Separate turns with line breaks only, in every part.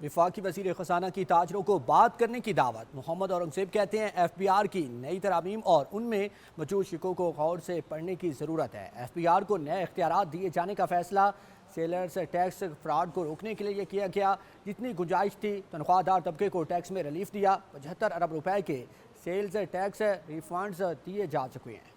وفاقی وزیر خزانہ کی تاجروں کو بات کرنے کی دعوت۔ محمد اورنگزیب کہتے ہیں ایف بی آر کی نئی ترامیم اور ان میں موجود شکوں کو غور سے پڑھنے کی ضرورت ہے۔ ایف بی آر کو نئے اختیارات دیے جانے کا فیصلہ سیلرز ٹیکس فراڈ کو روکنے کے لیے یہ کیا گیا۔ جتنی گنجائش تھی تنخواہ دار طبقے کو ٹیکس میں ریلیف دیا۔ 75 ارب روپے کے سیلز ٹیکس ریفنڈز دیے جا چکے ہیں۔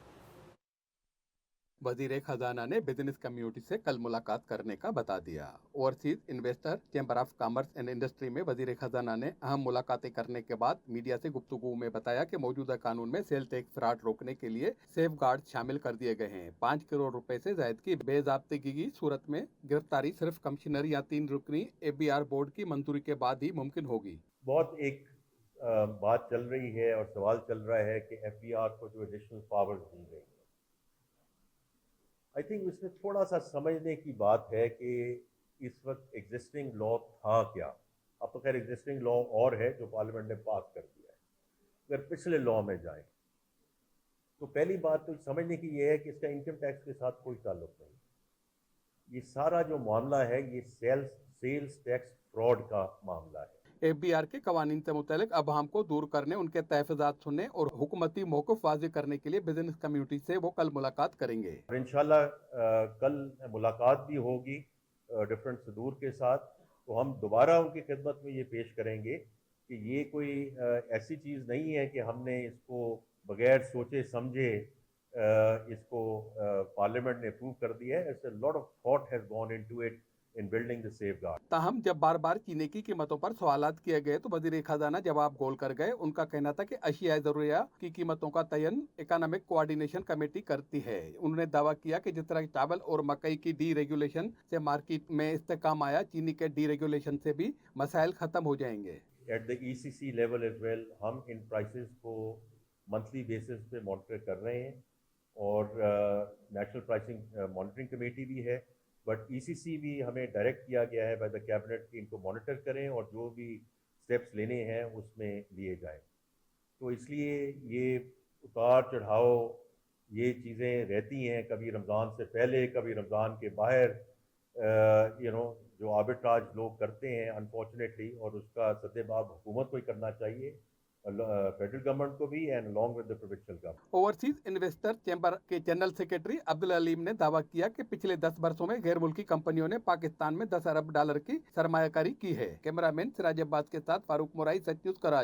وزیر خزانہ نے بزنس کمیونٹی سے کل ملاقات کرنے کا بتا دیا۔ Overseas investor chamber of commerce and industry میں وزیر خزانہ نے اہم ملاقاتیں کرنے کے بعد میڈیا سے گفتگو میں بتایا کہ موجودہ قانون میں سیل ٹیکس فراڈ روکنے کے لیے سیف گارڈ شامل کر دیے گئے ہیں۔ 5 کروڑ روپے سے زائد کی بے ضابطگی کی صورت میں گرفتاری صرف کمشنر یا 3 رکنی ایف بی آر بورڈ کی منظوری کے بعد ہی ممکن ہوگی۔
بہت ایک بات چل رہی ہے اور سوال چل رہا ہے کہ ایف بی آر کو جو ایڈیشنل پاورز دی گئی، آئی تھنک اس میں تھوڑا سا سمجھنے کی بات ہے کہ اس وقت ایگزسٹنگ لا تھا کیا۔ اب تو خیر ایگزسٹنگ لا اور ہے جو پارلیمنٹ نے پاس کر دیا ہے۔ اگر پچھلے لا میں جائیں تو پہلی بات تو سمجھنے کی یہ ہے کہ اس کا انکم ٹیکس کے ساتھ کوئی تعلق نہیں۔ یہ سارا جو معاملہ ہے یہ سیلز ٹیکس فراڈ کا معاملہ ہے۔
ایف بی آر کے قوانین سے متعلق ابہام کو دور کرنے، ان کے تحفظات سننے اور حکومتی موقف واضح کرنے کے لیے بزنس کمیونٹی سے وہ کل ملاقات کریں گے۔
اور انشاءاللہ کل ملاقات بھی ہوگی ڈفرینٹ صدور کے ساتھ، تو ہم دوبارہ ان کی خدمت میں یہ پیش کریں گے کہ یہ کوئی ایسی چیز نہیں ہے کہ ہم نے اس کو بغیر سوچے سمجھے اس کو پارلیمنٹ نے اپروو کر دیا ہے۔ It's a lot of thought has gone into it in building the safeguard۔
تاہم جب بار بار چینے کی قیمتوں پر سوالات کیے گئے تو وزیر خزانہ جواب گول کر گئے۔ ان کا کہنا تھا کہ اشیاء ضروریہ کی قیمتوں کا تعین اکنامک کوآرڈینیشن کمیٹی کرتی ہے۔ انہوں نے دعویٰ کیا کہ جس طرح چاول اور مکئی کی ڈی ریگولیشن سے مارکیٹ میں استحکام آیا، چینی کے ڈی ریگولیشن سے بھی مسائل ختم ہو جائیں گے۔
At the E C C level as well ہم ان پرائسز کو منتھلی بیسس پہ مانیٹر کر رہے ہیں، اور نیشنل پرائسنگ مانیٹرنگ کمیٹی بھی ہے، بٹ ای سی سی بھی ہمیں ڈائریکٹ کیا گیا ہے بائی دا کیبنٹ کہ ان کو مانیٹر کریں اور جو بھی اسٹیپس لینے ہیں اس میں لیے جائیں۔ تو اس لیے یہ اتار چڑھاؤ یہ چیزیں رہتی ہیں، کبھی رمضان سے پہلے کبھی رمضان کے باہر، جو آربٹراج لوگ کرتے ہیں انفارچونیٹلی، اور اس کا سدباب حکومت کو ہی کرنا چاہیے، فیڈرل گورنمنٹ کو بھی، and along with the provincial government۔
Overseas investor chamber کے جنرل سیکرٹری عبدالعلیم نے دعویٰ کیا کہ پچھلے 10 برسوں میں غیر ملکی کمپنیوں نے پاکستان میں 10 ارب ڈالر کی سرمایہ کاری کی ہے۔ کیمرہ مین سراج عباس کے ساتھ فاروق مورائی، سچ نیوز کراچی۔